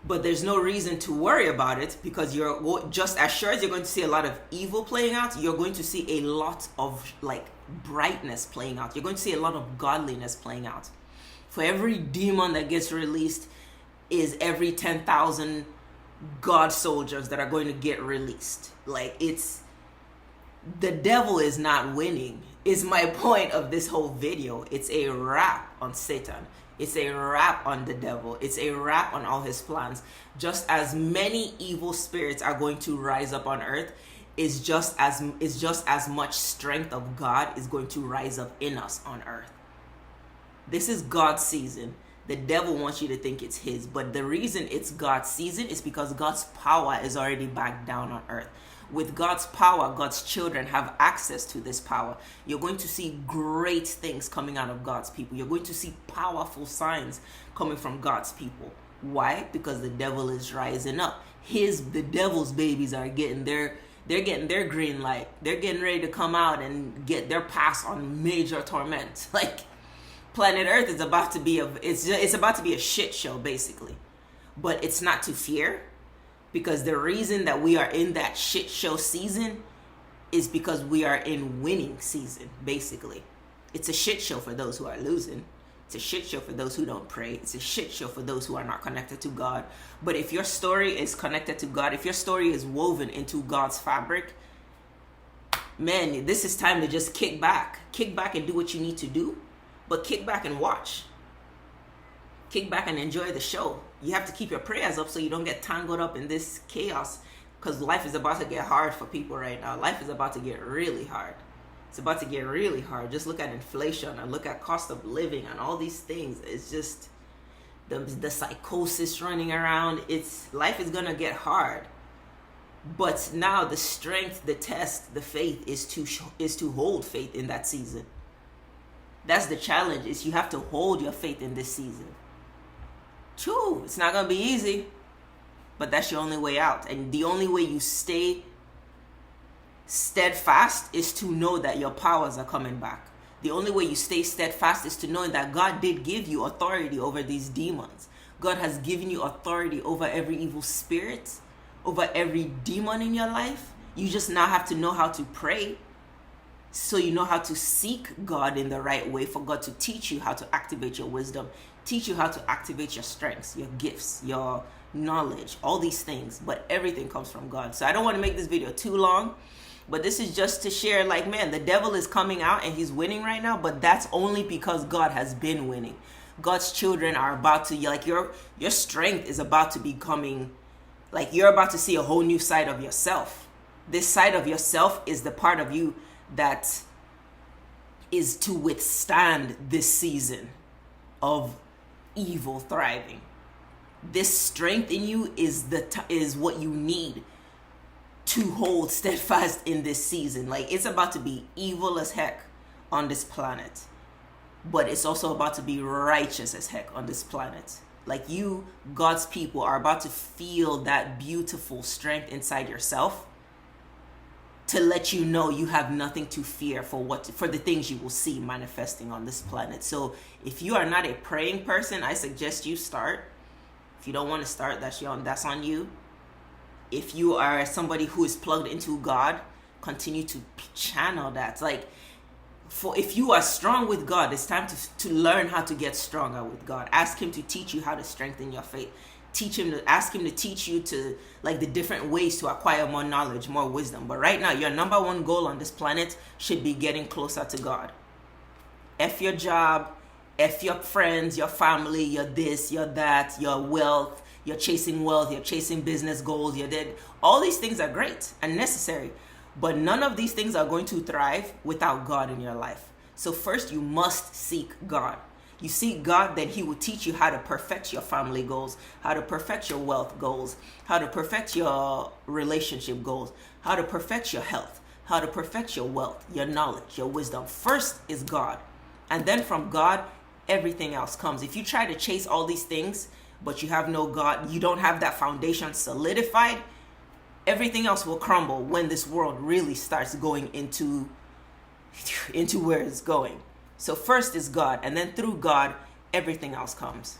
But there's no reason to worry about it, because you're just as sure as you're going to see a lot of evil playing out, you're going to see a lot of like brightness playing out. You're going to see a lot of godliness playing out. For every demon that gets released is every 10,000 God soldiers that are going to get released. Like, it's, the devil is not winning, is my point of this whole video. It's a wrap on Satan. It's a wrap on the devil. It's a wrap on all his plans. Just as many evil spirits are going to rise up on earth, is just as much strength of God is going to rise up in us on earth. This is God's season. The devil wants you to think it's his, but the reason it's God's season is because God's power is already back down on earth. With God's power, God's children have access to this power. You're going to see great things coming out of God's people. You're going to see powerful signs coming from God's people. Why? Because the devil is rising up. The devil's babies are getting they're getting their green light. They're getting ready to come out and get their pass on major torment. Like, planet Earth is about to be it's about to be a shit show, basically. But it's not to fear. Because the reason that we are in that shit show season is because we are in winning season, basically. It's a shit show for those who are losing. It's a shit show for those who don't pray. It's a shit show for those who are not connected to God. But if your story is connected to God, if your story is woven into God's fabric, man, this is time to just kick back. Kick back and do what you need to do. But kick back and watch. Kick back and enjoy the show. You have to keep your prayers up so you don't get tangled up in this chaos, because life is about to get hard for people right now. Life is about to get really hard. It's about to get really hard. Just look at inflation and look at cost of living and all these things. It's just the psychosis running around. Life is gonna get hard. But now the strength, the test, the faith is to hold faith in that season. That's the challenge, is you have to hold your faith in this season. True, it's not gonna be easy, but that's your only way out. And the only way you stay steadfast is to know that your powers are coming back. The only way you stay steadfast is to know that God did give you authority over these demons. God has given you authority over every evil spirit, over every demon in your life. You just now have to know how to pray, so you know how to seek God in the right way, for God to teach you how to activate your wisdom, teach you how to activate your strengths, your gifts, your knowledge, all these things. But everything comes from God. So I don't want to make this video too long, but this is just to share, like, man, the devil is coming out and he's winning right now, but that's only because God has been winning. God's children are about to, like, your strength is about to be coming, like, you're about to see a whole new side of yourself. This side of yourself is the part of you that is to withstand this season of evil thriving. This strength in you is what you need to hold steadfast in this season. Like, it's about to be evil as heck on this planet, but it's also about to be righteous as heck on this planet. Like, you, God's people, are about to feel that beautiful strength inside yourself, to let you know you have nothing to fear for the things you will see manifesting on this planet. So if you are not a praying person, I suggest you start. If you don't want to start, that's on you. If you are somebody who is plugged into God, continue to channel that. Like, if you are strong with God, it's time to learn how to get stronger with God. Ask him to teach you how to strengthen your faith. Ask him to teach you to, like, the different ways to acquire more knowledge, more wisdom. But right now, your number one goal on this planet should be getting closer to God. F your job, F your friends, your family, your this, your that, your wealth, you're chasing business goals, you're dead. All these things are great and necessary, but none of these things are going to thrive without God in your life. So first, you must seek God. You seek God, then he will teach you how to perfect your family goals, how to perfect your wealth goals, how to perfect your relationship goals, how to perfect your health, how to perfect your wealth, your knowledge, your wisdom. First is God. And then from God, everything else comes. If you try to chase all these things, but you have no God, you don't have that foundation solidified, everything else will crumble when this world really starts going into where it's going. So first is God, and then through God, everything else comes.